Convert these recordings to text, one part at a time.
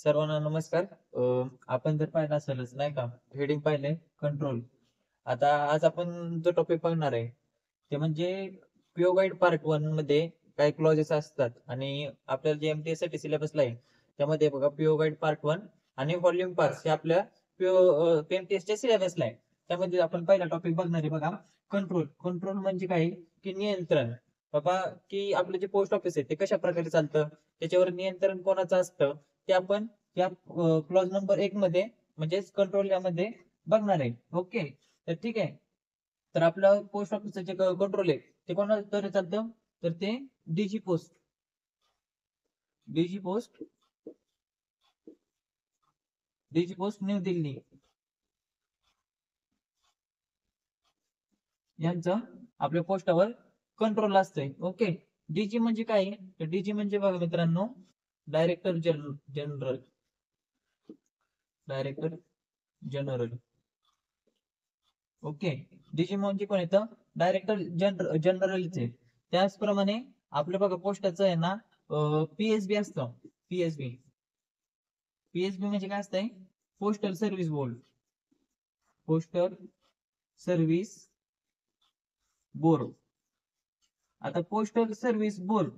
सर्वांना नमस्कार. आपण जर पाहिलं असेलच नाही का, हेडिंग पाहिले कंट्रोल. आता आज आपण जो टॉपिक बघणार आहे ते म्हणजे पीओ गाईड पार्ट 1 मध्ये काही क्लॉजेस असतात आणि आपल्याला जे एमटीएस साठी सिलेबसला आहे त्यामध्ये बघा पीओ गाईड पार्ट 1 आणि व्हॉल्यूम पार्ट हे आपल्या एमटीएसच्या सिलेबसला आहे. त्यामध्ये आपण पहिला टॉपिक बघणार आहे बघा, कंट्रोल. कंट्रोल म्हणजे काय की नियंत्रण. बाबा की आपलं जे पोस्ट ऑफिस आहे ते कशा प्रकारे चालतं, त्याच्यावर नियंत्रण कोणाचं असतं ते आपण या क्लॉज नंबर 1 मध्ये म्हणजेच कंट्रोल यामध्ये बघणार आहे. ओके, तर ठीक आहे. तर आपलं पोस्ट ऑफिसचं जे कंट्रोल आहे ते कोणाद्वारे चालतं, तर ते डीजी पोस्ट. डीजी पोस्ट डीजी पोस्ट न्यू दिल्ली यांचं आपल्या पोस्टावर कंट्रोल असतंय. ओके, डीजी म्हणजे काय, तर डीजी म्हणजे बघा मित्रांनो, director general. Director general. Okay, DG म्हणजे कोण येतं, डायरेक्टर जनरलचे. त्याचप्रमाणे आपलं बघा पोस्टाचं आहे ना, पीएसबी असतं. पीएसबी पीएसबी म्हणजे काय असतंय, postal service board. Postal service board. आता पोस्टल सर्व्हिस बोर्ड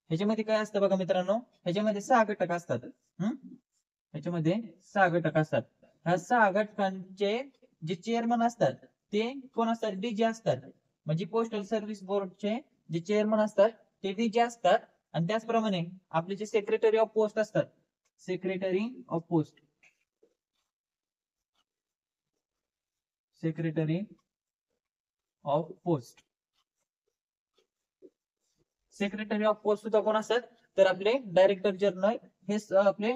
ह्याच्यामध्ये काय असतं बघा मित्रांनो, ह्याच्यामध्ये 6 घटक असतात. ह्याच्यामध्ये 6 घटक असतात. ह्या 6 घटकांचे जे चेअरमन असतात ते कोण असतात, डीजी असतात. म्हणजे पोस्टल सर्व्हिस बोर्डचे जे चेअरमन असतात ते डीजी असतात. आणि त्याचप्रमाणे आपले जे सेक्रेटरी ऑफ पोस्ट असतात, secretary of post. Secretary of post. Secretary of post सुद्धा कोण असतात, तर आपले डायरेक्टर जनरल हे आपले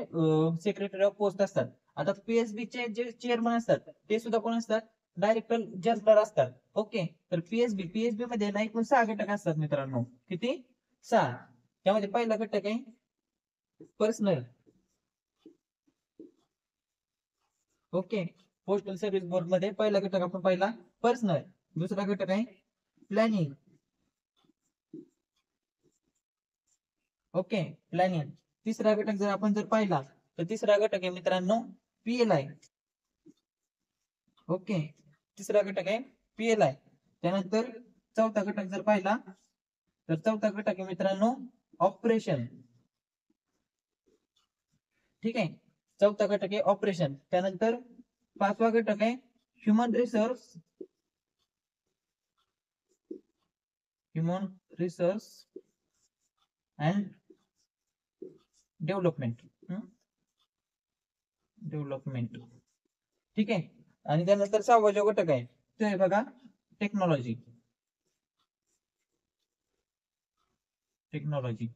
सेक्रेटरी ऑफ पोस्ट असतात. आता पीएसबी चे जे चेअरमन असतात ते सुद्धा कोण असतात, डायरेक्टर जनरल असतात. ओके, तर पीएसबी मध्ये ना एकूण 6 घटक असतात मित्रांनो. किती? 6. त्यामध्ये पहिला घटक आहे personal. Okay, postal service board मध्ये पहिला घटक आपण पाहिला पर्सनल. दुसरा घटक आहे प्लॅनिंग. Okay, planning. तिसरा घटक जर आपण पाहिला तर तिसरा घटक आहे मित्रांनो पीएलआय. ओके, तिसरा घटक आहे पीएलआय. त्यानंतर चौथा घटक जर पाहिला तर चौथा घटक आहे मित्रांनो ऑपरेशन. ठीक आहे, चौथा घटक आहे ऑपरेशन. त्यानंतर पाचवा घटक आहे human resource. Human resource and development. Development. ठीक आहे, आणि त्यानंतर 6वा जो घटक आहे तो आहे बघा टेक्नॉलॉजी. टेक्नॉलॉजी.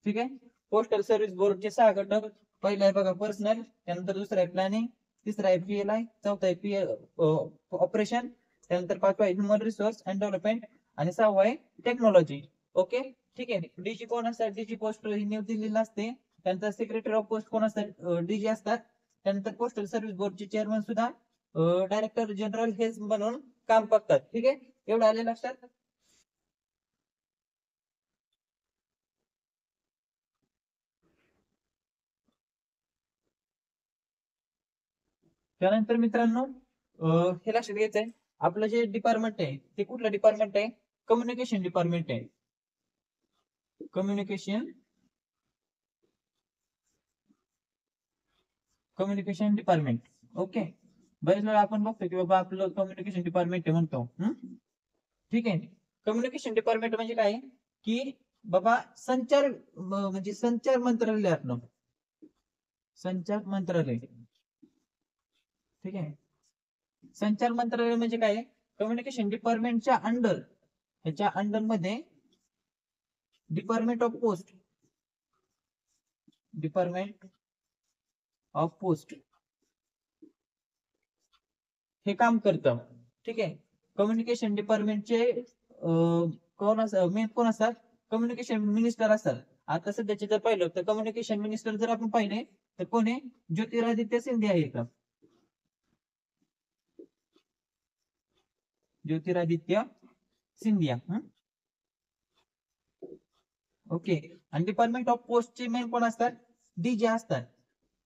ठीक आहे, पोस्टल सर्व्हिस बोर्डचे 6 घटक. पहिला आहे बघा पर्सनल, त्यानंतर दुसरा आहे प्लॅनिंग, तिसरा आहे पीएलआय, चौथा आहे ऑपरेशन, त्यानंतर पाचवा आहे ह्युमन रिसोर्स अँड डेव्हलपमेंट, आणि 6वा आहे टेक्नॉलॉजी. ओके, ठीक आहे. डीजी कोण असतात, डीजी पोस्ट ही न्यू दिल्लीला असते. त्यानंतर सेक्रेटरी ऑफ पोस्ट कोण असतात, डीजी असतात. त्यानंतर पोस्टल सर्व्हिस बोर्डचे चेअरमन सुद्धा डायरेक्टर जनरल हेच म्हणून काम बघतात. ठीक आहे, एवढं आले लक्षात. त्यानंतर मित्रांनो हे लक्षात घ्यायचंय, आपलं जे डिपार्टमेंट आहे ते कुठलं डिपार्टमेंट आहे, कम्युनिकेशन डिपार्टमेंट आहे. Communication department. ओके, बरेच वेळा आपण बघतो की बाबा आपलं कम्युनिकेशन डिपार्टमेंट आहे म्हणतो. ठीक आहे, कम्युनिकेशन डिपार्टमेंट म्हणजे काय की बाबा संचार म्हणजे संचार मंत्रालय आपलं. संचार मंत्रालय. ठीक आहे, संचार मंत्रालय म्हणजे काय, कम्युनिकेशन डिपार्टमेंटच्या अंडर, ह्याच्या अंडर मध्ये department of post. Department of post हे काम करतं. ठीक आहे, कम्युनिकेशन डिपार्टमेंटचे कोण असतात, मेन कोण असतात, कम्युनिकेशन मिनिस्टर असतात. आता सध्याचे जर पाहिलं तर कम्युनिकेशन मिनिस्टर जर आपण पाहिले तर कोण आहे, ज्योतिरादित्य सिंधिया आहे का, ज्योतिरादित्य सिंधिया. ओके, आणि डिपार्टमेंट ऑफ पोस्ट चे मेन कोण असतात, डीजी असतात.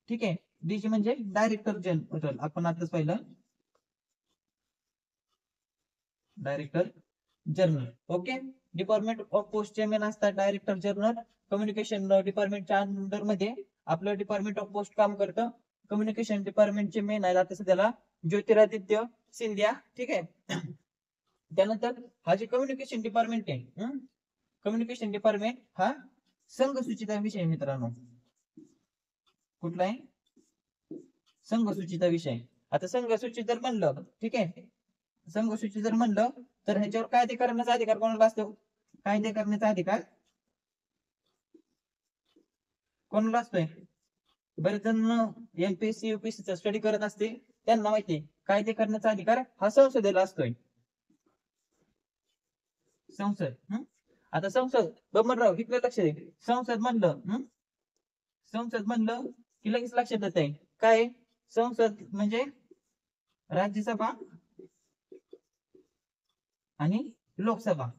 ठीक आहे, डीजी म्हणजे डायरेक्टर जनरल, आपण आताच पाहिलं director general. Okay, department of पोस्टचे मेन असतात डायरेक्टर जनरल. कम्युनिकेशन डिपार्टमेंटच्या अंडर मध्ये आपलं डिपार्टमेंट ऑफ पोस्ट काम करतं. कम्युनिकेशन डिपार्टमेंटचे मेन आहे आता सध्याला ज्योतिरादित्य सिंधिया. ठीक आहे, त्यानंतर हा जे कम्युनिकेशन डिपार्टमेंट आहे, कम्युनिकेशन डिपार्टमेंट हा संघ सूचिता विषय मित्रांनो. कुठला आहे? संघ सूचिता विषय. आता संघ सूचित जर म्हणलं, ठीक आहे, संघ सूचित जर म्हणलं तर ह्याच्यावर कायदे करण्याचा अधिकार कोणाला असतो? कायदे करण्याचा अधिकार कोणाला असतोय? बरेच जण एमपीएससी युपीएससी स्टडी करत असते, त्यांना माहिती कायदे करण्याचा अधिकार हा संसदेला असतोय. संसद. आता संसद बबनराव इकडे लक्ष दे. संसद म्हणलं की लगेच लक्षात येत आहे काय? संसद म्हणजे राज्यसभा आणि लोकसभा.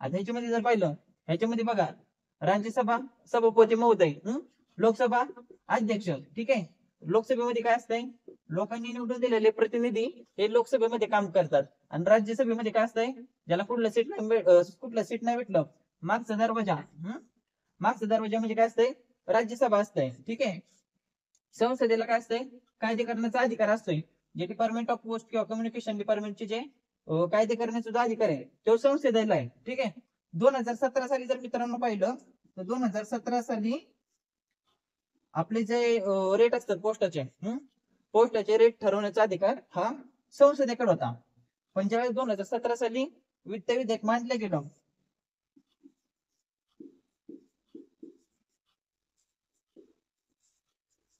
आता ह्याच्यामध्ये जर पाहिलं, ह्याच्यामध्ये बघा राज्यसभा सभापती महोदय, लोकसभा अध्यक्ष. ठीक आहे, लोकसभेमध्ये काय असतंय? लोकांनी निवडून दिलेले प्रतिनिधी हे लोकसभेमध्ये काम करतात. आणि राज्यसभेमध्ये काय असतंय? ज्याला कुठलं सीट नाही भेटलं, मागचा दरवाजा. मागचा दरवाजा म्हणजे काय असतंय? राज्यसभा असतंय. ठीक आहे, संसदेला काय असतंय? कायदे करण्याचा अधिकार असतोय. जे डिपार्टमेंट ऑफ पोस्ट किंवा कम्युनिकेशन डिपार्टमेंटचे जे कायदे करण्याचा जो अधिकार आहे तो संसदेला आहे. ठीक आहे, 2017 साली जर मित्रांनो पाहिलं तर 2017 साली आपले जे रेट असतात पोस्टाचे रेट ठरवण्याचा अधिकार हा संसदेकडे होता. पण ज्यावेळेस 2017 साली वित्त विधेयक मांडलं गेलं,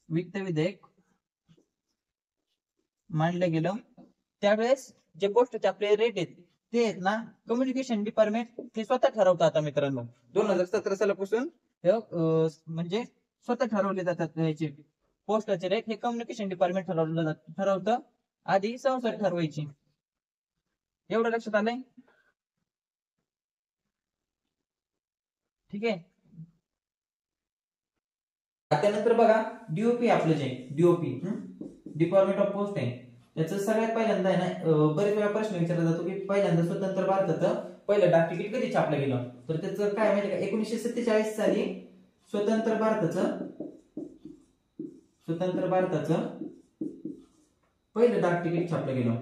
वित्त विधेयक मांडलं गेलं, त्यावेळेस जे पोस्टाचे आपले रेट आहेत ते आहेत ना, कम्युनिकेशन डिपार्टमेंट ते स्वतः ठरवतं. आता मित्रांनो 2017 सालापासून म्हणजे स्वतः ठरवले जातात याचे पोस्टाचे रेट. हे कम्युनिकेशन डिपार्टमेंट ठरवतं. आधी संसद ठरवायची. एवढं लक्षात आलंय? ठीक आहे, त्यानंतर बघा डीओपी, आपलं जे डीओपी डिपार्टमेंट ऑफ पोस्ट आहे, त्याचं सगळ्यात पहिल्यांदा आहे ना, बरेच वेळा प्रश्न विचारला जातो की पहिल्यांदा स्वतंत्र भारताचं पहिलं डाक तिकीट कधी छापलं गेलं? तर त्याचं काय माहिती का, 1947 साली स्वतंत्र भारताचं पहिलं डाक तिकीट छापलं गेलं.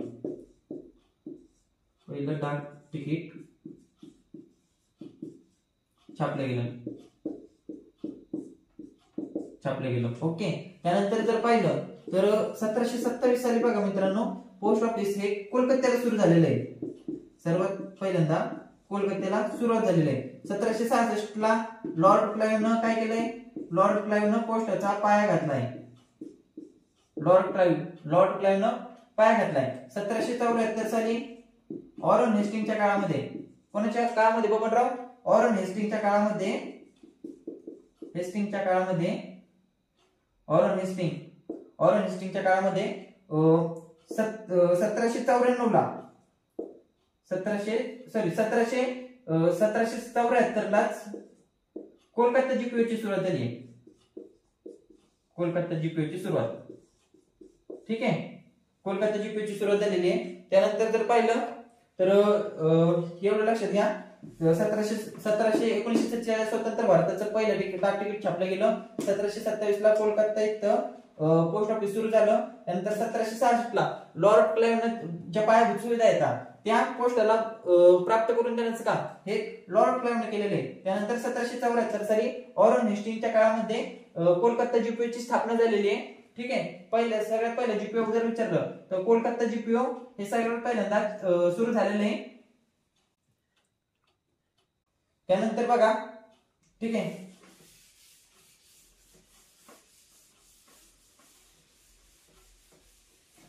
पहिलं डाक तिकीट छापलं गेलं. ओके, त्यानंतर जर पाहिलं तर 1727 साली बघा मित्रांनो, पोस्ट ऑफिस हे कोलकात्याला सुरू झालेलं आहे. सर्वात पहिल्यांदा कोलकात्याला सुरुवात झालेली आहे. 1766 ला लॉर्ड क्लाइव्हनं काय केलंय? लॉर्ड क्लाइव्हनं पोस्टाचा पाया घातलाय. लॉर्ड क्लाइव्हनं पाया घातलाय. 1774 साली वॉरन हेस्टिंगच्या काळामध्ये, कोणाच्या काळामध्ये बबनराव? वॉरन हेस्टिंगच्या काळामध्ये, वॉरन हेस्टिंगच्या काळामध्ये 1794 ला 1774 लाच कोलकाता जीपीओची सुरुवात झाली आहे. कोलकाता जीपीओची सुरुवात. ठीक आहे, कोलकाता जीपीओची सुरुवात झालेली आहे. त्यानंतर जर पाहिलं तर एवढं लक्षात घ्या, 1947 स्वतंत्र भारताचं पहिलं डाक तिकीट छापलं गेलं. 1727 ला कोलकाता इथं पोस्ट ऑफिस सुरू झालं. त्यानंतर 1766 ला लॉर्ड क्लाइव्हनं ज्या पायाभूत सुविधा येतात त्या पोस्टाला प्राप्त करून देण्याचं काम हे लॉर्ड क्लाइव्हनं केलेलं आहे. त्यानंतर 1774 साली वॉरन हेस्टिंगच्या काळामध्ये कोलकाता जीपीओची स्थापना झालेली आहे. ठीक आहे, सगळ्यात पहिलं जीपीओ जर विचारलं तर कोलकाता जीपीओ हे सगळ्यात पहिल्यांदा सुरू झालेलं आहे. त्यानंतर बघा, ठीक आहे,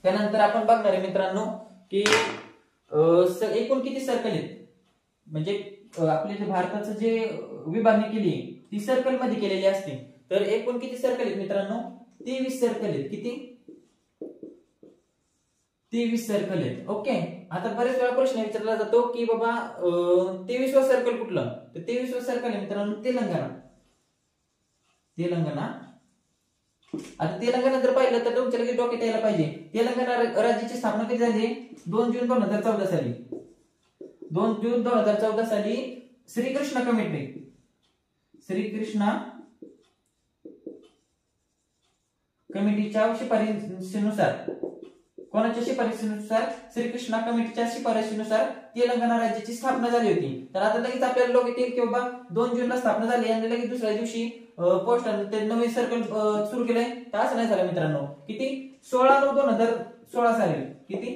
त्यानंतर आपण बघणार आहे मित्रांनो की एकूण किती सर्कल आहेत. म्हणजे आपले जे भारताचं जे विभागणी केली ती सर्कल मध्ये केलेली असते. तर एकूण किती सर्कल आहेत मित्रांनो? 23 सर्कल आहेत. किती? 23 सर्कल आहेत. ओके, आता बरेच वेळा प्रश्न विचारला जातो की बाबा 23वा सर्कल कुठलं? तर 23वा सर्कल आहे मित्रांनो तेलंगणा. तेलंगणा. आता तेलंगणा जर पाहिलं तर तुमच्या लगेच डोक्यात यायला पाहिजे, तेलंगणा राज्याची स्थापना कधी झाली? 2 जून 2014 साली. 2 जून 2014 साली श्रीकृष्ण कमिटी, श्रीकृष्णा कमिटीच्या शिफारशीनुसार, कोणाच्या शिफारशीनुसार? श्रीकृष्णा कमिटीच्या शिफारशीनुसार तेलंगणा राज्याची स्थापना झाली होती. तर आता लगेच आपल्याला लोक येतील की बाबा 2 जूनला स्थापना झाली आणि लगेच दुसऱ्या दिवशी पोस्टाने ते नवीन सर्कल सुरू केले. तर असं नाही झालं मित्रांनो. किती? 16/9/2016 साली. किती?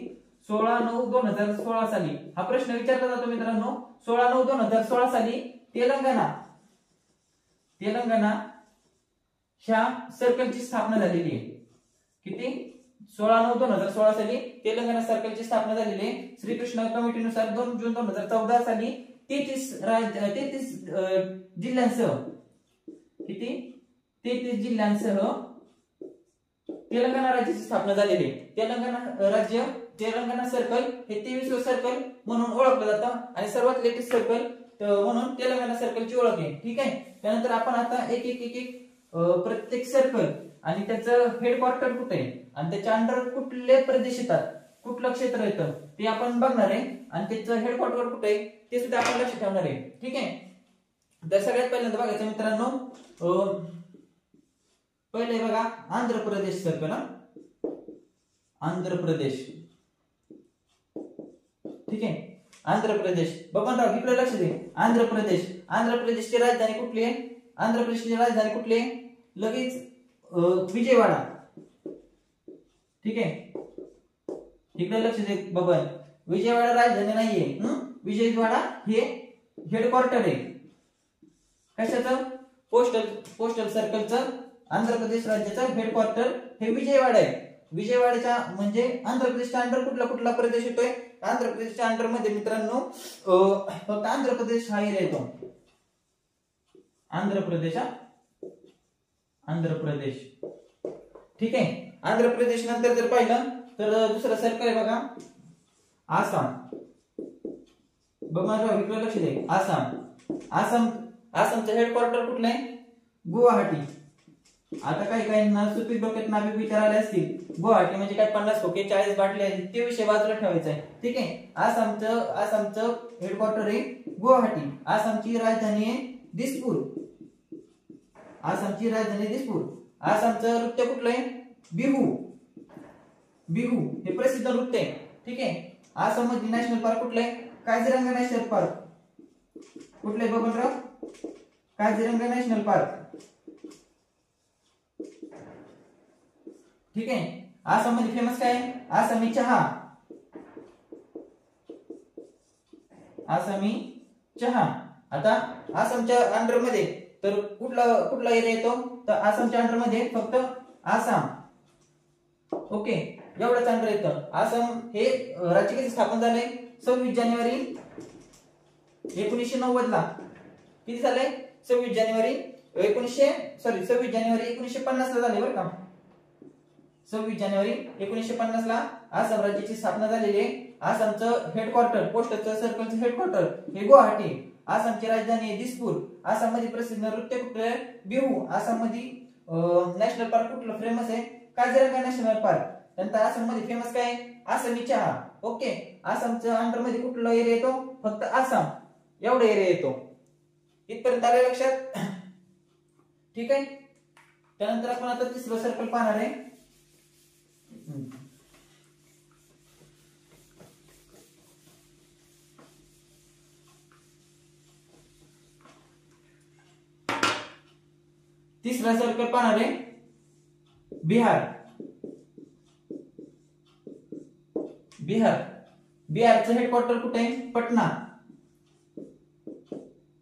16/9/2016 साली हा प्रश्न विचारला जातो मित्रांनो. 16/9/2016 साली तेलंगणा ह्या सर्कलची स्थापना झालेली आहे. किती? 16/9/2016 साली तेलंगणा सर्कलची स्थापना झालेली आहे. श्रीकृष्ण कमिटीनुसार 2 जून 2014 साली 33 जिल्ह्यांसह, किती? 33 जिल्ह्यांसह तेलंगणा राज्याची स्थापना झालेली आहे. तेलंगणा सर्कल हे 23वे सर्कल म्हणून ओळखलं जातं आणि सर्वात लेटेस्ट सर्कल म्हणून तेलंगणा सर्कलची ओळख आहे. ठीक आहे. त्यानंतर आपण आता एक प्रत्येक सर्कल आणि त्याचं हेडक्वार्टर कुठे आहे आणि त्याच्या अंडर कुठले प्रदेश येतात, कुठलं क्षेत्र येतं ते आपण बघणार आहे आणि त्याचं हेडक्वार्टर कुठे आहे ते सुद्धा आपण लक्षात ठेवणार आहे. ठीक आहे. तर सगळ्यात पहिल्यांदा बघायचं मित्रांनो, पहिले बघा आंध्र प्रदेश सर्कल. आंध्र प्रदेश. ठीक आहे. आंध्र प्रदेश. बबनराव इकडे लक्ष दे. आंध्र प्रदेशची राजधानी कुठली आहे? आंध्र प्रदेशची राजधानी कुठली आहे? लगेच विजयवाडा. ठीक आहे. इकडे लक्ष दे बबन. विजयवाडा राजधानी नाहीये. विजयवाडा हे हेडक्वार्टर आहे. कशाचं? पोस्टल सर्कलचं आंध्र प्रदेश राज्याचं हेडक्वार्टर हे विजयवाडा आहे. विजयवाड्याच्या म्हणजे आंध्र प्रदेशच्या अंडर कुठला प्रदेश येतोय? आंध्र प्रदेशच्या अंडर मध्ये मित्रांनो फक्त आंध्र प्रदेश हा एरिया येतो. आंध्र प्रदेश. ठीक आहे. आंध्र प्रदेश नंतर जर पाहिलं तर दुसरं सर्कल आहे बघा आसाम. बघा इकडे लक्ष दे. आसामचं हेडक्वार्टर कुठलं आहे? गुवाहाटी. आता काही सुपीक डोक्यात नावे विचार आले असतील. गुवाहाटी म्हणजे काय 50 खोके 40 बाटले ते विषय बाजूला ठेवायचा आहे. ठीक आहे. आसामचं हेडक्वार्टर आहे गुवाहाटी. आसामची राजधानी आहे दिसपूर. आसामचं नृत्य कुठलं आहे? बिहू हे प्रसिद्ध नृत्य आहे. ठीक आहे. आसाम मध्ये नॅशनल पार्क कुठलं आहे? Kaziranga national park. कुठलं आहे बबनराव? Kaziranga national park. ठीक आहे. आसाम मध्ये फेमस काय आहे? आसामी चहा. आता आसामच्या अंडर मध्ये तर कुठला एरिया येतो? तर आसामच्या अंडर मध्ये फक्त आसाम. ओके. एवढंच अंडर येतं. आसाम हे राज्य कधी स्थापन झाले? 26 जानेवारी 1990 ला. किती झाले? 26 जानेवारी 1950 ला झाले बरं का. 26 जानेवारी 1950 ला आसाम राज्याची स्थापना झालेली आहे. आसामचं हेडक्वार्टर पोस्टल सर्कलचं हेडक्वार्टर हे गुवाहाटी. आसामची राजधानी आहे दिसपूर. आसाम मध्ये प्रसिद्ध नृत्य कुठलं? बिहू. आसाम मध्ये नॅशनल पार्क कुठलं फेमस आहे? Kaziranga national park. नंतर आसाम मध्ये फेमस काय आहे? आसामी चहा. ओके. आसामच्या अंडर मध्ये कुठला एरिया येतो? फक्त आसाम एवढा एरिया येतो. इथपर्यंत आले लक्षात? ठीक आहे. त्यानंतर आपण आता तिसरं सर्कल पाहणार आहे. तिसरा सर्कल पाहणार आहे बिहारचं हेडक्वार्टर कुठे आहे? पटना.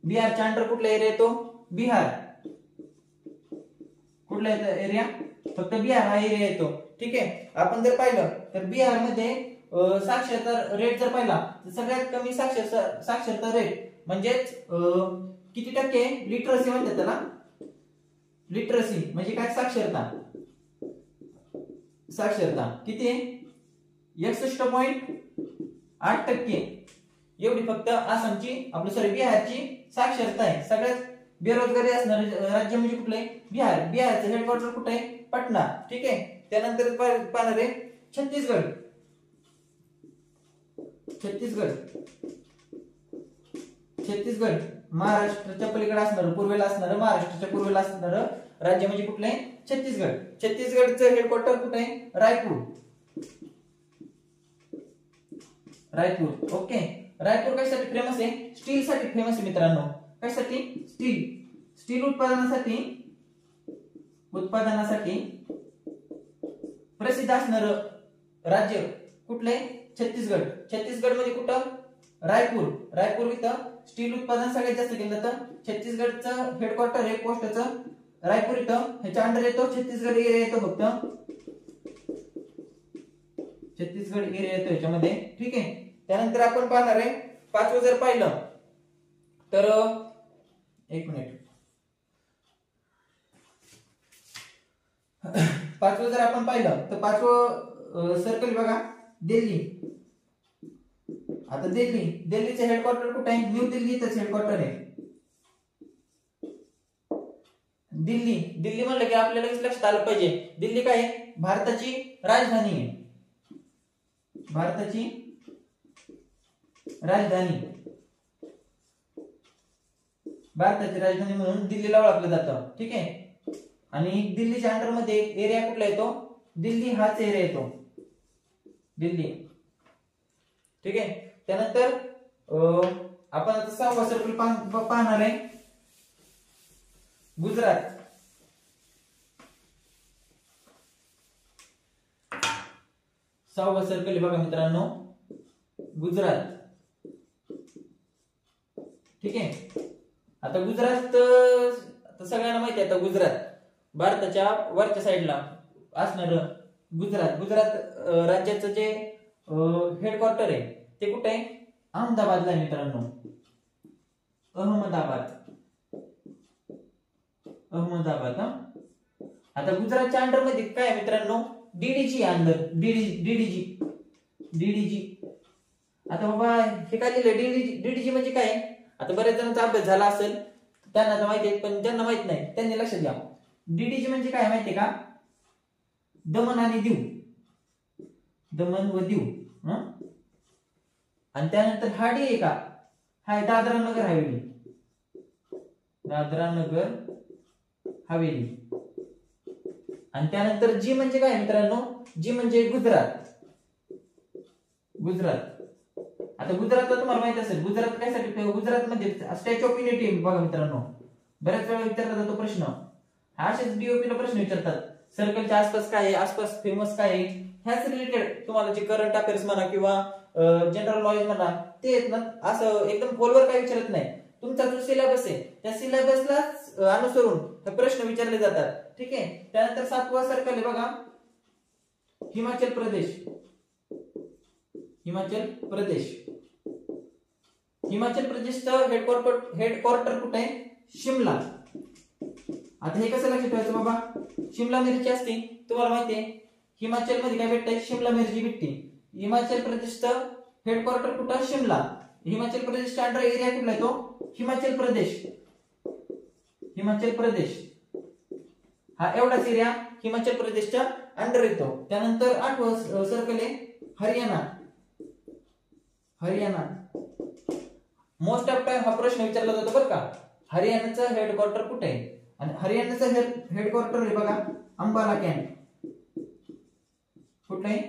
बिहारच्या अंडर कुठला एरिया येतो? बिहार. कुठला एरिया? फक्त बिहार हा एरिया येतो. ठीक आहे. आपण जर पाहिलं तर बिहार मध्ये साक्षरता रेट जर पाहिला तर सगळ्यात कमी साक्षरता रेट म्हणजेच किती टक्के? लिटरसी म्हणतात त्याला. लिटरसी म्हणजे काय? साक्षरता किती आहे? 61.8% एवढी फक्त आसामची बिहारची साक्षरता आहे. सगळ्यात बेरोजगारी असणार राज्य म्हणजे कुठलं आहे? बिहार. बिहारचं हेडक्वार्टर कुठे आहे? पटना. ठीक आहे. त्यानंतर पाहणार आहे छत्तीसगड. छत्तीसगड महाराष्ट्राच्या पलीकडे असणार, पूर्वेला असणार, महाराष्ट्राच्या पूर्वेला असणार राज्य म्हणजे कुठलं आहे? छत्तीसगड. छत्तीसगडचं हेडक्वार्टर कुठे आहे? रायपूर. ओके. रायपूर कशासाठी फेमस आहे? स्टील साठी फेमस आहे मित्रांनो. कशासाठी? स्टील उत्पादनासाठी प्रसिद्ध असणार राज्य कुठले? छत्तीसगड. छत्तीसगड मध्ये कुठं? रायपूर इथं स्टील उत्पादन सगळ्यात जास्त केलं जातं. छत्तीसगडचं हेडक्वार्टर आहे पोस्टचं रायपूर इथं. ह्याच्या अंडर येतो छत्तीसगड एरिया येतो फक्त. छत्तीसगड एरिया येतो ह्याच्यामध्ये. ठीक आहे. त्यानंतर आपण पाहणार आहे पाचवं जर पाहिलं तर एक मिनिट. पाचवं जर आपण पाहिलं तर पाचवं सर्कल बघा दिल्ली. आता दिल्लीचं हेडक्वार्टर कुठे आहे? न्यू दिल्लीतच हेडक्वार्टर आहे. दिल्ली म्हणलं की आपल्याला लक्षात आलं पाहिजे दिल्ली काय आहे? भारताची राजधानी आहे. भारताची राजधानी म्हणून दिल्लीला ओळखलं जातं. ठीक आहे. आणि दिल्लीच्या अंडर मध्ये एरिया कुठला येतो? दिल्ली हाच एरिया येतो. दिल्ली. ठीक आहे. त्यानंतर आपण आता सहावा सर्कल पाहणार आहे गुजरात. सहावा सर्कल बघा मित्रांनो गुजरात. ठीक आहे. आता गुजरात सगळ्यांना माहिती आहे. आता गुजरात भारताच्या वरच्या साईडला असणार गुजरात राज्याचं जे हेडक्वार्टर आहे ते कुठे आहे? अहमदाबादला आहे मित्रांनो. अहमदाबाद. आता गुजरातच्या अंडर मध्ये काय आहे मित्रांनो? DDG under. डीडीजी. आता बाबा हे काय लिहिलं? डीडीजी म्हणजे काय? आता बऱ्याच जणांचा अभ्यास झाला असेल त्यांना तर माहिती आहे, पण ज्यांना माहित नाही त्यांनी लक्षात घ्या. डीडीजी म्हणजे काय माहितीये का? दमन आणि दीव. दमन व दीव. आणि त्यानंतर हा डी आहे का? हा आहे दादरा नगर हवेली. आणि त्यानंतर जी म्हणजे काय मित्रांनो? जी म्हणजे गुजरात. आता गुजरातला तुम्हाला माहित असेल गुजरात कशासाठी? गुजरात मध्ये स्टॅच्यू ऑफ युनिटी बघा मित्रांनो. बऱ्याच वेळा विचारला जातो प्रश्न. असेच DOP ला प्रश्न विचारतात. सर्कलच्या आसपास काय आहे? आसपास फेमस काय आहे? ह्याच रिलेटेड तुम्हाला जे करंट अफेअर्स म्हणा किंवा जनरल नॉलेज म्हणा ते आहेत ना, असं एकदम खोलवर काय विचारत नाही. तुमचा जो सिलेबस आहे त्या सिलेबसलाच अनुसरून हे प्रश्न विचारले जातात. ठीक आहे. त्यानंतर सातवा सर्कल आहे बघा हिमाचल प्रदेशचं हेडक्वार्टर कुठे आहे? शिमला. आता हे कसं लक्षात ठेवायचं बाबा? शिमला मिरची असते तुम्हाला माहिती आहे. हिमाचल मध्ये काय भेटतंय? शिमला मिरची भेटते. हिमाचल प्रदेशचं हेडक्वार्टर कुठं? शिमला. हिमाचल प्रदेशच्या अंडर एरिया कुठला येतो? हिमाचल प्रदेश. हा एवढाच एरिया हिमाचल प्रदेशच्या अंडर येतो. त्यानंतर आठवं सर्कल आहे हरियाणा. मोस्ट ऑफ टाइम हा प्रश्न विचारला जातो बरं का. हरियाणाचं हेडक्वार्टर कुठे आहे? आणि हरियाणाचं हेडक्वार्टर आहे बघा अंबाला कॅम्प. कुठलं आहे?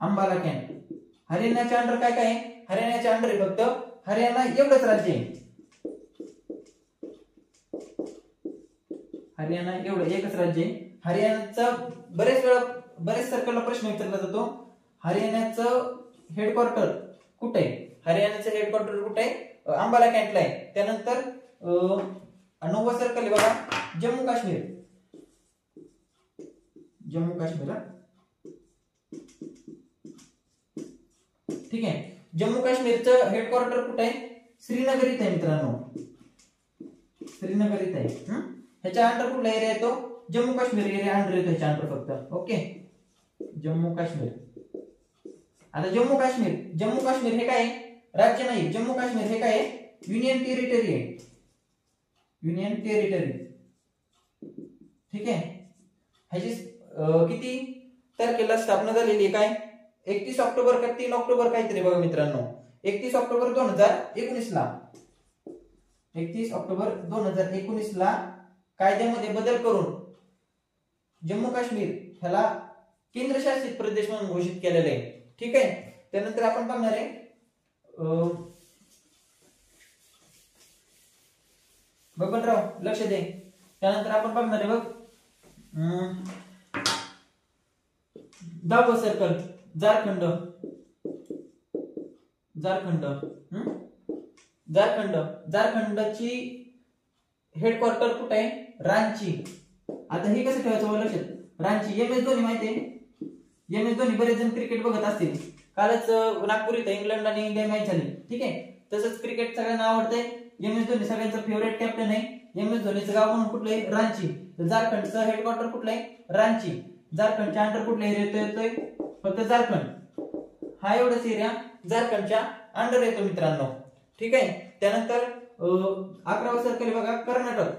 अंबाला कॅम्प. हरियाणाच्या अंडर काय काय आहे? हरियाणाच्या अंडर आहे फक्त हरियाणा एवढंच राज्य आहे. हरियाणा एवढं एकच राज्य आहे. हरियाणाचा बरेच सर्कलला प्रश्न विचारला जातो. हरियाणाचं हेडक्वार्टर कुठे आहे? हरियाणाचं हेडक्वार्टर कुठे आहे? अंबाला कॅम्पला आहे. त्यानंतर 9वा सर्कल आहे बघा जम्मू काश्मीर. ठीक आहे. जम्मू काश्मीरचं हेडक्वार्टर कुठे आहे? श्रीनगर इथे आहे मित्रांनो. ह्याच्या अंडर कुठला एरिया येतो? जम्मू काश्मीर एरिया अंडर येतो ह्याच्या अंडर फक्त. ओके. जम्मू काश्मीर. आता जम्मू काश्मीर हे काय आहे? राज्य नाही. जम्मू काश्मीर हे काय आहे? युनियन टेरिटरी आहे. युनियन टेरिटरी, ठीक आहे. ह्याची किती तारखेला स्थापना झालेली आहे, काय 31 ऑक्टोबर का 3 ऑक्टोबर काहीतरी बघा मित्रांनो, 31 ऑक्टोबर 2019 ला, 31 ऑक्टोबर 2019 ला कायद्यामध्ये बदल करून जम्मू काश्मीर ह्याला केंद्रशासित प्रदेश म्हणून घोषित केलेले आहे, ठीक आहे. त्यानंतर आपण बघणार आहे बबनराव, लक्ष दे. त्यानंतर आपण बघणार आहे बघ 10व सर्कल झारखंड, झारखंड, झारखंड, झारखंडची हेडक्वार्टर कुठे आहे, रांची. आता हे कसं ठेवायचं लक्षात, रांची. एम एस धोनी माहिती आहे, एम एस धोनी बरेच जण क्रिकेट बघत असतील, कालच नागपूर इथं इंग्लंड आणि इंडिया मॅच झाली, ठीक आहे. तसंच क्रिकेट सगळ्यांना आवडतंय, एम एस धोनी सगळ्यांचा फेवरेट कॅप्टन आहे. एम एस धोनीचं गाव म्हणून कुठलं आहे, रांची. तर झारखंडचं हेडक्वार्टर कुठलं आहे, रांची. झारखंडच्या अंडर कुठला एरिया येतोय, फक्त झारखंड, हा एवढाच एरिया झारखंडच्या अंडर येतो मित्रांनो, ठीक आहे. त्यानंतर 11वा सर्कल बघा कर्नाटक,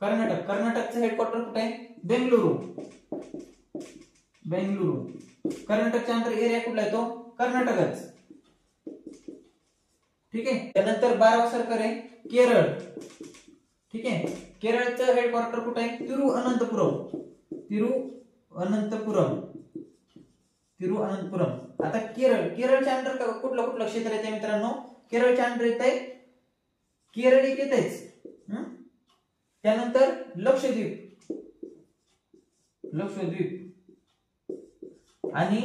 कर्नाटक, कर्नाटकचं हेडक्वार्टर कुठे आहे, बेंगलुरू, बेंगलुरू. कर्नाटकच्या अंडर एरिया कुठला येतो, कर्नाटकच, ठीक आहे. त्यानंतर 12वा सर्कल आहे केरळ, ठीक आहे. केरळचं हेडक्वार्टर कुठे आहे, तिरुअनंतपुरम, तिरुअनंतपुरम, तिरुअनंतपुरम. आता केरळ, केरळच्या अंडर कुठलं कुठलं क्षेत्र येते मित्रांनो, केरळच्या अंडर येत आहे केरळ एक येतेच. त्यानंतर लक्षद्वीप, लक्षद्वीप आणि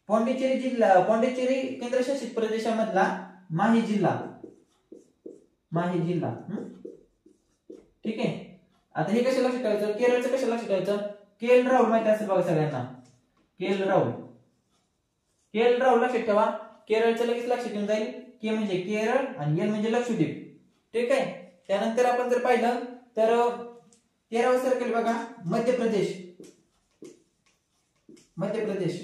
पॉंडिचेरी जिल्हा, पॉंडिचेरी केंद्रशासित प्रदेशामधला माही जिल्हा, माही जिल्हा, ठीक आहे. आता हे कशा लक्षात ठेवायचं, केरळचं कशा लक्षात ठेवायचं, केएल राहुल माहिती असेल बघा सगळ्यांना, केएल राहुल, केएल राहुल लक्षात ठेवा. केरळचं लगेच लक्षात येऊन जाईल, के म्हणजे केरळ आणि एल म्हणजे लक्षद्वीप, ठीक आहे. त्यानंतर आपण जर पाहिलं तर 13वा सर्कल बघा मध्य प्रदेश, मध्य प्रदेश,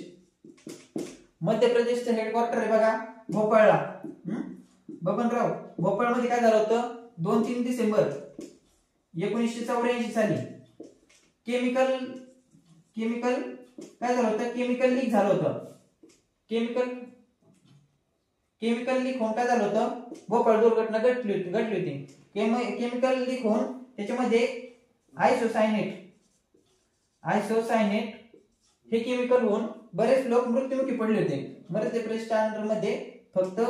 मध्य प्रदेशचं हेडक्वार्टर आहे बघा भोपाळला. बबनराव, भोपाळ मध्ये काय झालं होतं, 2-3 डिसेंबर 1984 साली केमिकल काय झालं होतं, केमिकल लीक झालं होतं, केमिकल लीक होऊन काय झालं होतं, भोपाळ दुर्घटना घडली होती. केमिकल लीक होऊन त्याच्यामध्ये आयसोसायनेट हे केमिकल होऊन बरेच लोक मृत्युमुखी पडले होते. मध्य प्रदेशच्या अंडर मध्ये फक्त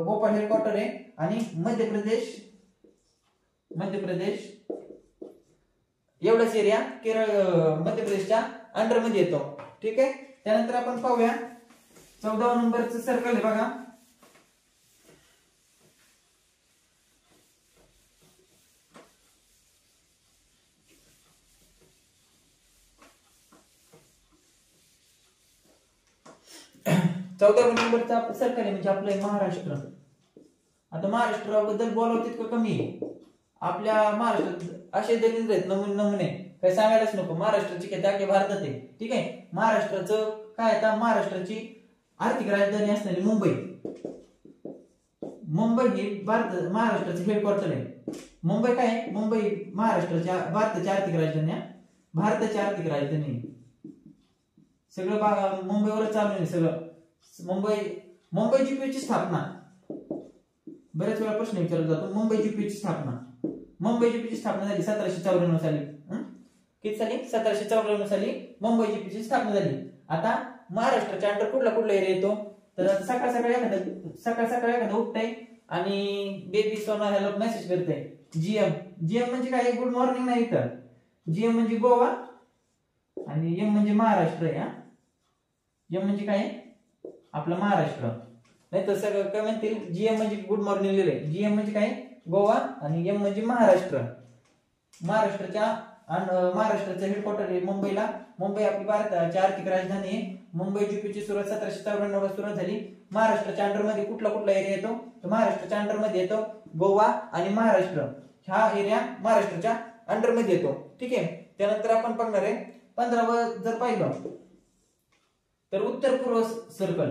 भोपाळ हेडक्वार्टर आहे आणि मध्य प्रदेश एवढाच एरिया केरळ मध्य प्रदेशच्या अंडर मध्ये येतो, ठीक आहे. त्यानंतर आपण पाहूया 14 नंबरचं सर्कल आहे बघा नंबरचा सर्कल आहे म्हणजे आपलं महाराष्ट्र. आता महाराष्ट्राबद्दल बोलावं तितकं कमी आहे. आपल्या महाराष्ट्रात असे दलिंद्र आहेत नमुने काही सांगायलाच नको. महाराष्ट्राची काही जागे भारतात आहे, ठीक आहे. महाराष्ट्राचं काय आता महाराष्ट्राची आर्थिक राजधानी असणारी मुंबई ही महाराष्ट्राचं हेडक्वार्टर आहे. मुंबई काय, मुंबई महाराष्ट्राच्या भारताची आर्थिक राजधानी सगळं मुंबईवरच चालू आहे सगळं. मुंबई जीपीची स्थापना बऱ्याच वेळा प्रश्न विचारला जातो. मुंबई जीपीची स्थापना झाली 1794 साली. किती साली, 1794 साली मुंबई जीपीची स्थापना झाली. आता महाराष्ट्राच्या अंडर कुठला एरिया येतो, तर सकाळ सकाळी एखादा उठतंय आणि बेबी सोना हॅलो मेसेज करते जीएम म्हणजे काय, गुड मॉर्निंग नाही तर जीएम म्हणजे गोवा आणि एम म्हणजे महाराष्ट्र आहे. एम म्हणजे काय, आपला महाराष्ट्र. नाही तर सगळं काय म्हणतील जीएम म्हणजे गुड मॉर्निंग लिहिले. जीएम म्हणजे काय, गोवा आणि एम म्हणजे महाराष्ट्र. महाराष्ट्राचं हेडक्वार्टर आहे मुंबईला. मुंबई आपली भारताची आर्थिक राजधानी आहे. मुंबई जीपीची सुरुवात 1794 ला सुरुवात झाली. महाराष्ट्राच्या अंडर मध्ये कुठला एरिया येतो, तर महाराष्ट्राच्या अंडर मध्ये येतो गोवा आणि महाराष्ट्र. हा एरिया महाराष्ट्राच्या अंडर मध्ये येतो, ठीक आहे. त्यानंतर आपण बघणार आहे 15व जर पाहिलं तर उत्तर पूर्व सर्कल.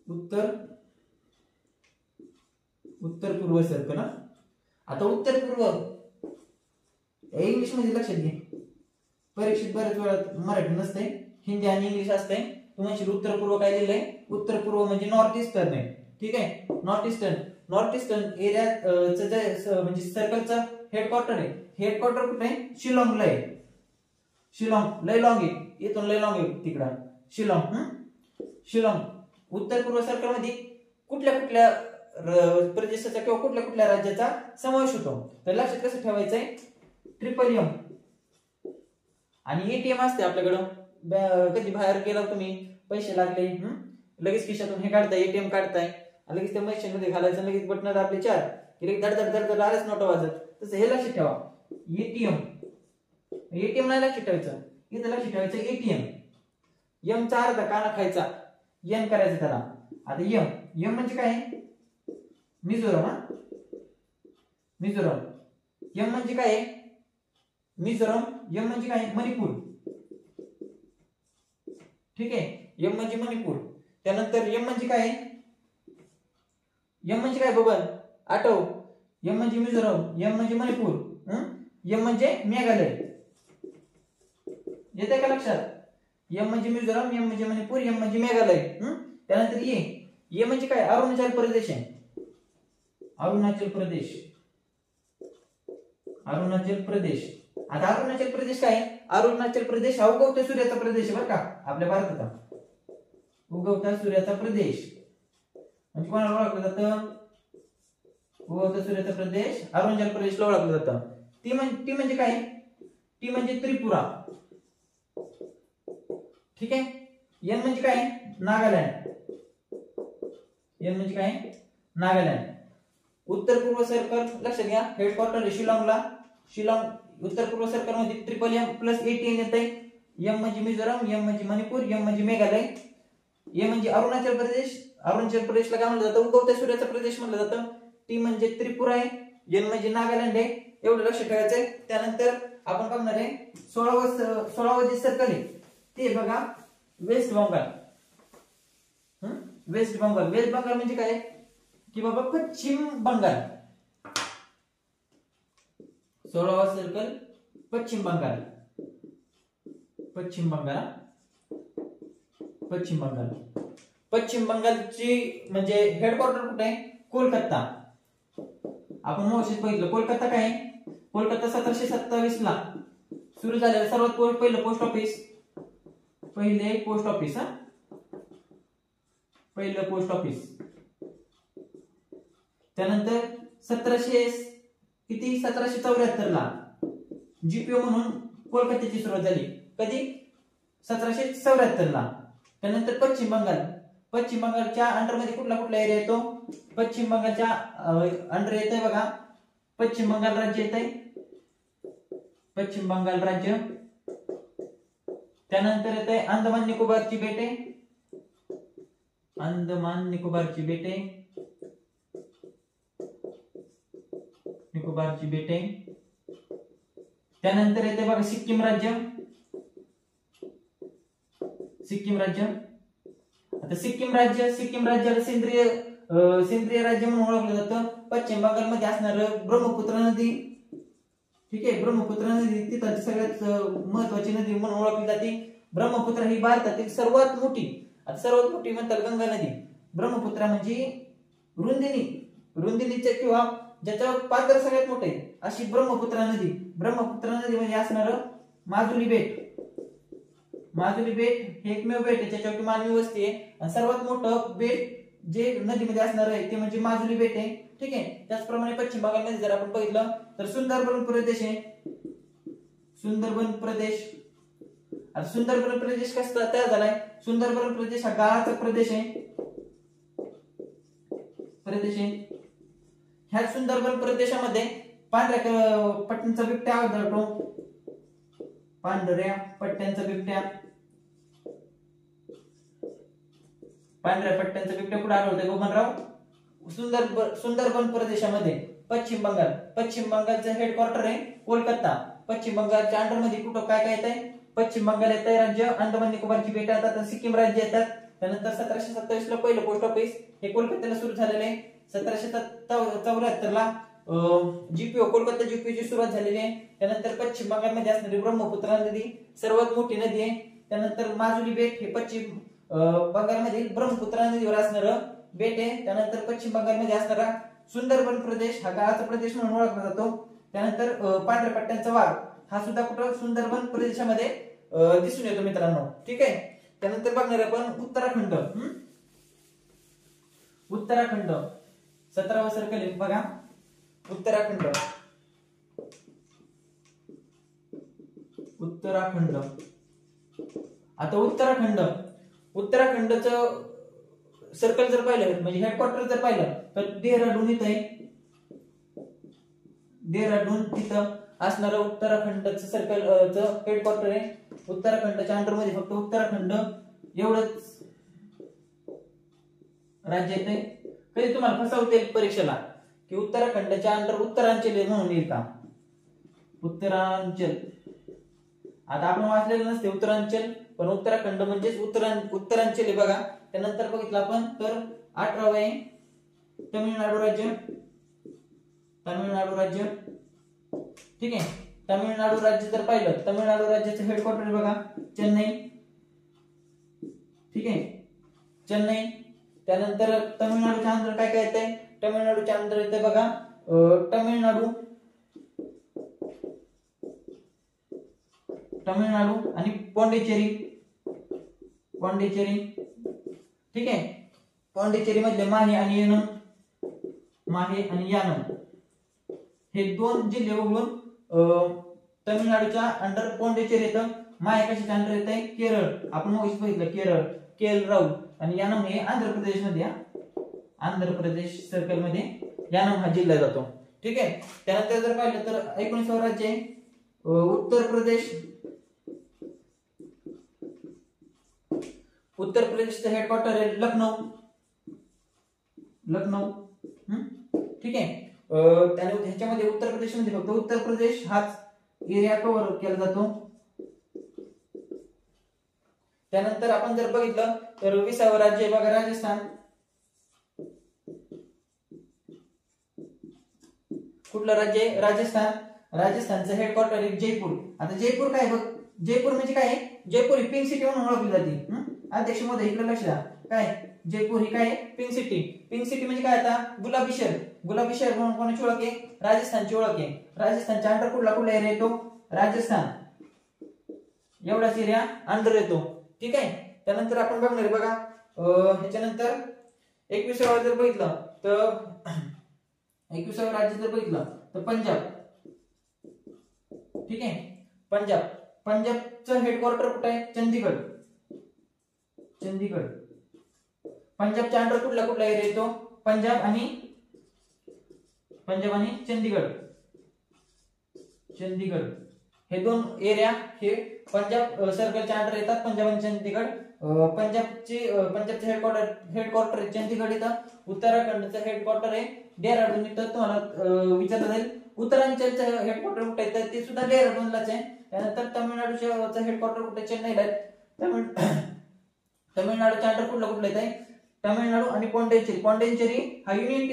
उत्तर उत्तर पूर्व सर्कल. आता उत्तर पूर्व इंग्लिश मध्ये लक्षात घे, परीक्षेत बऱ्याच वेळा मराठी नसते, हिंदी आणि इंग्लिश असते. तू म्हणशील उत्तर पूर्व काय लिहिलंय, उत्तर पूर्व म्हणजे नॉर्थ ईस्टर्न आहे. ठीक आहे, नॉर्थ ईस्टर्न एरिया म्हणजे सर्कलचा हेडक्वार्टर आहे. हेडक्वार्टर कुठे आहे, शिलाँगला आहे. शिलाँग लय लॉंग आहे, इथून लय लॉंग आहे तिकडं शिलाँग. उत्तर पूर्व सर्कल मध्ये कुठल्या कुठल्या प्रदेशाचा किंवा कुठल्या कुठल्या राज्याचा समावेश होतो. तर लक्षात कसं ठेवायचंय, ट्रिपल M आणि ATM असते आपल्याकडं. कधी बाहेर गेला तुम्ही, पैसे लागले, लगेच खिशातून हे काढताय, ATM काढताय, लगेच त्या मशीन मध्ये घालायचं, लगेच बटन दाबले 4 की धड धड धड आलेच नोटा वाजत. तसं हे लक्षात ठेवा, ATM नाही लक्षात ठेवायचं, इथं लक्षात ठेवायचं ATM. M चा अर्धा काना खायचा, N करायचं त्याला. आता M म्हणजे काय, मिझोरम. मिझोरम. M म्हणजे काय, मिझोरम. M म्हणजे काय, मणिपूर. ठीक आहे, M म्हणजे मणिपूर. त्यानंतर M म्हणजे काय, M म्हणजे काय बबन, आठव. M म्हणजे मिझोरम, M म्हणजे मणिपूर, M म्हणजे मेघालय. येते का लक्षात, M म्हणजे मिझोरम, M म्हणजे मणिपूर, M म्हणजे मेघालय. त्यानंतर ये म्हणजे काय, अरुणाचल प्रदेश आहे. अरुणाचल प्रदेश. अरुणाचल प्रदेश. आता अरुणाचल प्रदेश काय, अरुणाचल प्रदेश हा उगवत्या सूर्याचा प्रदेश आहे बरं का आपल्या भारताचा. उगवत्या सूर्याचा प्रदेश म्हणजे कोणाला ओळखलं जातं, उगवत्या सूर्याचा प्रदेश अरुणाचल प्रदेशला ओळखलं जातं. टी म्हणजे काय, टी म्हणजे त्रिपुरा. ठीक आहे, N म्हणजे काय, नागालँड. N म्हणजे काय, नागालँड. उत्तर पूर्व सर्कल लक्षात घ्या, हेडक्वार्टर शिलाँगला. शिलाँग उत्तर पूर्व सर्कल मध्ये ट्रिपल M प्लस ATM येते. M म्हणजे मिझोरम, M म्हणजे मणिपूर, M म्हणजे मेघालय. A म्हणजे अरुणाचल प्रदेश. अरुणाचल प्रदेशला काय म्हणलं जातं, उगवत्या सूर्याचा प्रदेश म्हणलं जातं. T म्हणजे त्रिपुरा आहे. N म्हणजे नागालँड आहे. एवढं लक्षात ठेवायचंय. त्यानंतर आपण बघणार आहे 16वा जे सर्कल आहे ते बघा, West Bengal. West Bengal. West Bengal म्हणजे काय की बाबा पश्चिम बंगाल. 16वा सर्कल पश्चिम बंगाल. पश्चिम बंगाल. पश्चिम बंगाल. पश्चिम बंगालची म्हणजे हेडक्वार्टर कुठे आहे, कोलकाता. आपण मोशीत बघितलं कोलकाता काय आहे, कोलकाता 1727 ला सुरू झालेलं सर्वात पहिलं पोस्ट ऑफिस. पहिले पोस्ट ऑफिस पहिलं पोस्ट ऑफिस. त्यानंतर 1774 ला GPO म्हणून कोलकात्याची सुरुवात झाली. कधी, 1774 ला. त्यानंतर पश्चिम बंगाल. पश्चिम बंगालच्या अंडर मध्ये कुठला कुठला एरिया येतो, पश्चिम बंगालच्या अंडर येतंय बघा, पश्चिम बंगाल राज्य येतंय. पश्चिम बंगाल राज्य. त्यानंतर येतंय अंदमान निकोबारची बेटे. अंदमान निकोबारची बेटे. निकोबारची बेटे. त्यानंतर येते बघा सिक्कीम राज्य. सिक्कीम राज्य. आता सिक्कीम राज्याला सेंद्रिय राज्य म्हणून ओळखलं जातं. पश्चिम बंगालमध्ये असणारं ब्रह्मपुत्र नदी. ठीक आहे, ब्रह्मपुत्र नदी तिथं सगळ्यात महत्वाची नदी म्हणून ओळखली जाते. ब्रह्मपुत्र ही भारतातील सर्वात मोठी, आता सर्वात मोठी म्हणतात गंगा नदी. ब्रह्मपुत्र म्हणजे रुंदीचे किंवा ज्याचं पात्र सगळ्यात मोठे अशी ब्रह्मपुत्रा नदी. ब्रह्मपुत्रा नदी म्हणजे असणार माजुली बेट. माजुली बेट हे एकमेव बेट आहे ज्याच्यावर मानवी वस्ती आहे. आणि सर्वात मोठं बेट जे नदीमध्ये असणार आहे ते म्हणजे माजुली बेट आहे. ठीक आहे, त्याचप्रमाणे पश्चिम बंगालमध्ये जर आपण बघितलं तर सुंदरबन प्रदेश आहे. सुंदरबन प्रदेश. आता सुंदरबन प्रदेश कसा तयार झालाय, सुंदरबन प्रदेश हा गाळाचा प्रदेश आहे. ह्या सुंदरबन प्रदेशामध्ये पांढऱ्या पट्ट्यांचा बिबट्या आढळतो. पांढऱ्या पट्ट्यांचा बिबट्या. पांढऱ्या पट्ट्यांचा बिबट्या कुठे आढळतोय गोमनराव, सुंदरबन प्रदेशामध्ये. पश्चिम बंगालचं हेडक्वार्टर आहे कोलकाता. पश्चिम बंगालच्या अंडर मध्ये कुठं काय काय येतंय, पश्चिम बंगाल येतंय राज्य, अंदमान निकोबारची बेटे येतात, सिक्कीम राज्य येतात, त्यानंतर 1727 ला पहिलं पोस्ट ऑफिस हे कोलकात्याला सुरू झालेलं आहे. 1774 ला जीपीओ कोलकाता जीपीओची सुरुवात झालेली आहे. त्यानंतर पश्चिम बंगालमध्ये असणारी ब्रह्मपुत्रा नदी सर्वात मोठी नदी आहे. त्यानंतर माजुली बेट हे पश्चिम बंगालमधील ब्रह्मपुत्रा नदीवर असणारं बेट आहे. त्यानंतर पश्चिम बंगालमध्ये असणारा सुंदरबन प्रदेश हा गाळाचा प्रदेश म्हणून ओळखला जातो. त्यानंतर पांढऱ्या पट्ट्यांचा वाघ हा सुद्धा कुठं सुंदरबन प्रदेशामध्ये दिसून येतो मित्रांनो. ठीक आहे. त्यानंतर बघणार आपण उत्तराखंड. उत्तराखंड 17वा सर्कल बघा. उत्तराखंड उत्तराखंड आता उत्तराखंडचं सर्कल जर पाहिलं म्हणजे हेडक्वार्टर जर पाहिलं तर देहराडून इथं आहे. देहराडून तिथं असणारं उत्तराखंडचं सर्कलचं हेडक्वार्टर आहे. उत्तराखंडच्या अंडरमध्ये फक्त उत्तराखंड एवढंच राज्य येते. कधी तुम्हाला फसवते परीक्षेला की उत्तराखंडच्या अंडर उत्तरांचल म्हणून येईल का? उत्तरांचल आता आपण वाचलेलं नसते उत्तरांचल, पण उत्तराखंड म्हणजेच उत्तरांचल आहे बघा. त्यानंतर बघितलं आपण तर 18वा आहे तमिळनाडू राज्य. तमिळनाडू राज्य ठीक आहे. तमिळनाडू राज्य जर पाहिलं तमिळनाडू राज्याचं हेडक्वार्टर बघा चेन्नई. ठीक आहे चेन्नई. त्यानंतर तमिळनाडूच्या अंदर काय काय येतंय? तमिळनाडूच्या अंदर येते बघा तमिळनाडू आणि पॉंडिचेरी. ठीक आहे. पॉंडिचेरी मधले माहे आणि यानम हे दोन जिल्हे वगळून तमिळनाडूच्या अंडर पॉंडिचेरी येतं. माहे कशाच्या अंडर येत? केरळ. आपण मग बघितलं केरळ केलराऊ. आणि यानम हे आंध्र प्रदेश मध्ये आंध्र प्रदेश सर्कल मध्ये यानम हा जिल्हा जातो. ठीक आहे. त्यानंतर जर पाहिलं तर 19वा राज्य आहे उत्तर प्रदेश. उत्तर प्रदेशचं हेडक्वार्टर आहे लखनौ. ठीक आहे. ह्याच्यामध्ये उत्तर प्रदेशमध्ये फक्त उत्तर प्रदेश हाच एरिया कव्हर केला जातो. त्यानंतर आपण जर बघितलं तर 20वं राज्य आहे बघा राजस्थान. कुठलं राज्य आहे? राजस्थान. राजस्थानचं हेडक्वार्टर आहे जयपूर. आता जयपूर काय बघ जयपूर म्हणजे काय? जयपूर ही पिंक सिटी म्हणून ओळखली जाते. अध्यक्ष महोदय इकडे लक्ष द्या. काय जयपूर ही काय? Pink city. पिंक सिटी म्हणजे काय? आता गुलाबी शहर म्हणून कोणाची ओळख आहे? राजस्थानची ओळख आहे. राजस्थानच्या अंडर कुठला एरिया येतो? राजस्थान एवढाच एरिया अंडर येतो. ठीक आहे. त्यानंतर आपण बघणार आहे बघा ह्याच्यानंतर 21वा जर बघितलं तर 21वा राज्य जर बघितलं तर पंजाब. ठीक आहे. पंजाबचं हेडक्वार्टर कुठे आहे? चंदीगड. पंजाबच्या अंडर कुठला एरिया येतो? पंजाब आणि चंदीगड. हे दोन एरिया हे पंजाब सर्कलच्या अंडर येतात. पंजाब आणि चंदीगड. पंजाबचे हेडक्वार्टर आहे चंदीगड इथं. उत्तराखंडचं हेडक्वार्टर आहे डेहराडून इथं. तुम्हाला विचारलं जाईल उत्तरांचलचं हेडक्वार्टर कुठे आहे? ते सुद्धा डेहराडूनलाच आहे. त्यानंतर तमिळनाडूचं हेडक्वार्टर कुठे? चेन्नईला आहे. तमिळनाडूच्या अंडर कुठलं येत? तमिळनाडू आणि पॉंडिचेरी हा युनियन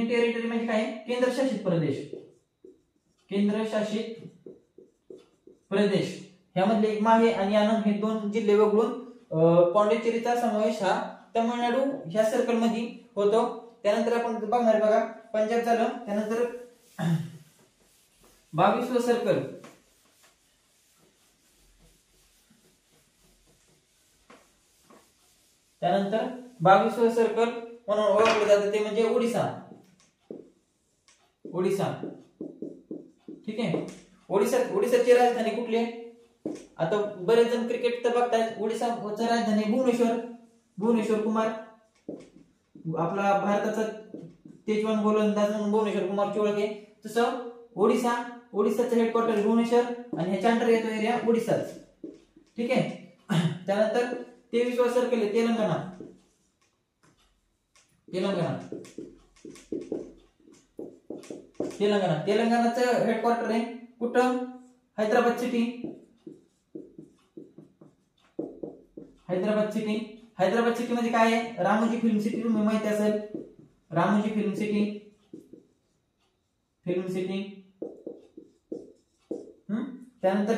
टेरिटरी म्हणजे काय? केंद्रशासित प्रदेश. ह्यामधले माहे आणि यानम हे दोन जिल्हे वगळून पॉंडिचेरीचा समावेश हा तमिळनाडू ह्या सर्कल मध्ये होतो. त्यानंतर आपण बघणार बघा पंजाब झालं. त्यानंतर 22वा सर्कल म्हणून ओळखलं जातं ते म्हणजे ओडिसा. ठीक आहे. ओडिसाची राजधानी कुठली आहे? आता बरेच जण क्रिकेट तर बघतायत. ओडिसाची राजधानी भुवनेश्वर कुमार. आपला भारताचा तेजवान गोलंदाज म्हणून भुवनेश्वर कुमारची ओळख आहे. तसं ओडिसाचं हेडक्वार्टर भुवनेश्वर आणि ह्याच्या अंडर येतो एरिया ओडिसाच. ठीक आहे. त्यानंतर 23वा सर्कल आहे तेलंगणा. तेलंगणाचं हेडक्वार्टर आहे कुठं? Hyderabad city. Hyderabad city. Hyderabad city मध्ये काय आहे, रामोजी फिल्म सिटी तुम्ही माहिती असेल, Ramoji film city, film city. त्यानंतर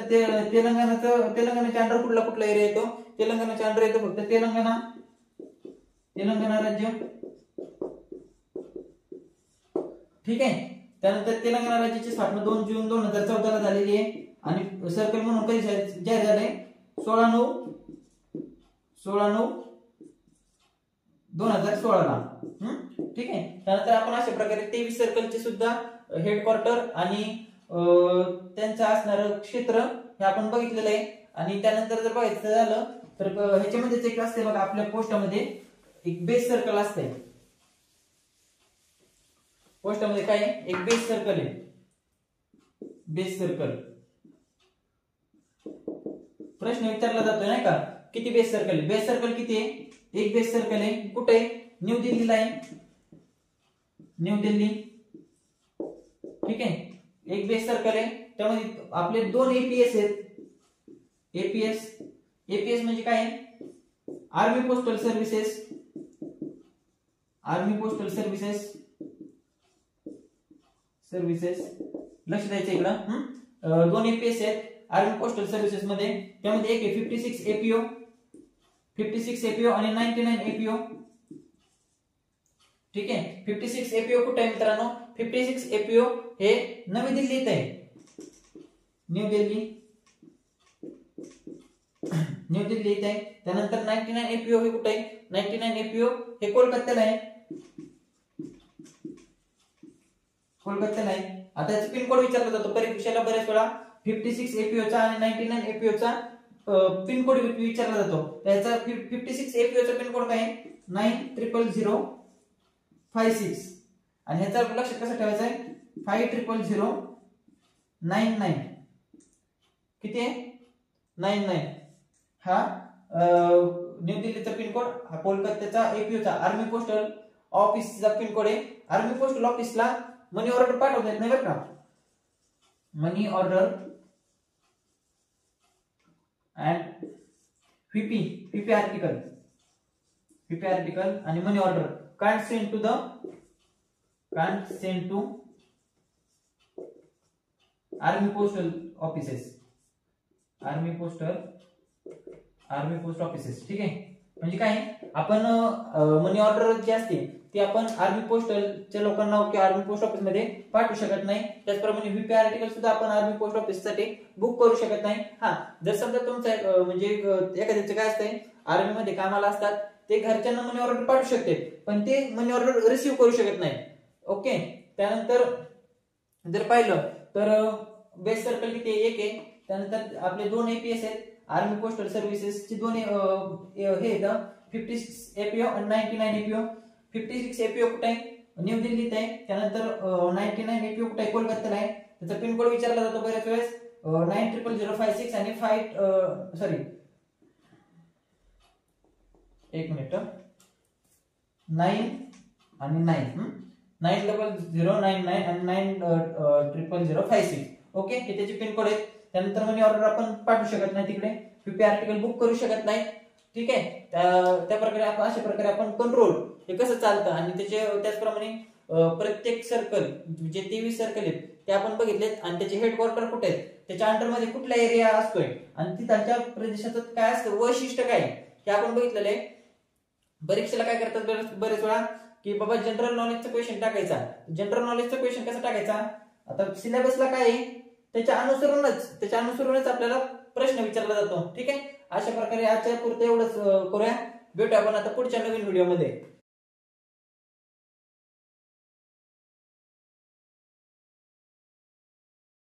तेलंगणाच्या अंडर कुठला एरिया येतो, तेलंगणाच्या अंडर येतो फक्त तेलंगणा राज्य. ठीक आहे. त्यानंतर तेलंगणा राज्याची स्थापना 2 जून 2014 ला झालेली आहे आणि सर्कल म्हणून कधी जाहीर झाले, 16/9/2016 ला. ठीक आहे. त्यानंतर आपण अशा प्रकारे 23 सर्कलचे सुद्धा हेडक्वार्टर आणि त्यांचं असणारं क्षेत्र हे आपण बघितलेलं आहे. आणि त्यानंतर जर बघायचं झालं तर ह्याच्यामध्येच एक असते बघा, आपल्या पोस्टामध्ये एक बेस सर्कल असते. पोस्टामध्ये काय आहे, एक बेस सर्कल आहे. बेस सर्कल प्रश्न विचारला जातोय नाही का, किती बेस सर्कल आहे. बेस सर्कल किती आहे, एक बेस सर्कल आहे. कुठे आहे, न्यू दिल्लीला आहे, न्यू दिल्ली. ठीक आहे. एक बेस सर्कल आहे, त्यामध्ये आपले 2 एपीएस आहेत. एपीएस म्हणजे काय आहे, army postal services. Army postal services लक्ष द्यायचं इकडं. 2 एपीएस आहेत आर्मी पोस्टल सर्व्हिसेस मध्ये. त्यामध्ये एक आहे 56 एपीओ आणि 99 एपीओ. ठीक आहे. 56 एपीओ कुठे आहे मित्रांनो, 56 एपीओ हे नवी दिल्लीत आहे, न्यू दिल्ली इथे आहे. त्यानंतर 99 एपीओ हे कुठे आहे, 99 एपीओ हे कोलकात्याला आहे, आता याचा पिन कोड विचारला जातो परीक्षेला बऱ्याच वेळा. 56 एपीओचा आणि 99 एपीओचा पिन कोड विचारला जातो. त्याचा 56 एपीओचा पिन कोड काय आहे, 900056 आणि ह्याचा लक्षात कसं ठेवायचं आहे, 500099. किती आहे, 99. हा न्यू दिल्लीचा पिन कोड, हा कोलकात्याचा एपीओचा आर्मी पोस्टल ऑफिसचा पिन कोड आहे. आर्मी पोस्टल ऑफिसला मनी ऑर्डर पाठवता येत नाही बरं का, money order and PP article आणि money order can't send to army postal offices, army post offices. ठीक आहे. म्हणजे काय, आपण मनी ऑर्डर जी असते ती आपण आर्मी पोस्टलच्या लोकांना किंवा आर्मी पोस्ट ऑफिस मध्ये पाठवू शकत नाही. त्याचप्रमाणे व्हीपी आर्टिकल सुद्धा आपण आर्मी पोस्ट ऑफिस साठी बुक करू शकत नाही. हा, जर समजा तुमचं म्हणजे एखाद्याचं काय असतंय, आर्मी मध्ये कामाला असतात ते घरच्यांना मनी ऑर्डर पाठवू शकते, पण ते मनी ऑर्डर रिसीव्ह करू शकत नाही. ओके. त्यानंतर जर पाहिलं तर बेस सर्कल किती आहे, एक आहे. त्यानंतर आपले 2 एपीएस आहेत आर्मी पोस्टल सर्व्हिसेसचे 2 हे येतं, 56 एपीओ आणि 99 एपीओ. 56 एपीओ कुठे आहे, न्यू दिल्लीत आहे. त्यानंतर 99 एपीओ कुठे आहे, कोलकात्याला आहे. त्याचा पिन कोड विचारला जातो बऱ्याच वेळेस, 900056 आणि 9 आणि 9 900099 आणि 900056. ओके. हे त्याचे पिन कोड आहेत. त्यानंतर मनी ऑर्डर आपण पाठवू शकत नाही तिकडे, पीपी आर्टिकल बुक करू शकत नाही. ठीक आहे. त्या प्रकारे आपण अशा प्रकारे आपण कंट्रोल हे कसं चालतं आणि त्याचप्रमाणे प्रत्येक सर्कल जे 23 सर्कल आहेत ते आपण बघितलेत आणि त्याचे हेडक्वार्टर कुठे आहेत, त्याच्या अंडरमध्ये कुठला एरिया असतोय आणि तिथल्या प्रदेशाचं काय असतं, वैशिष्ट्य काय हे आपण बघितलेलं आहे. परीक्षेला काय करतात बरेच वेळा की बाबा जनरल नॉलेजचा क्वेश्चन टाकायचा. जनरल नॉलेजचा क्वेश्चन कसा टाकायचा, आता सिलेबसला काय आहे त्याच्या अनुसरूनच आपल्याला प्रश्न विचारला जातो. ठीक आहे. अशा प्रकारे आजच्या पुरतं एवढंच करूया. भेटू आपण आता पुढच्या नवीन व्हिडिओमध्ये.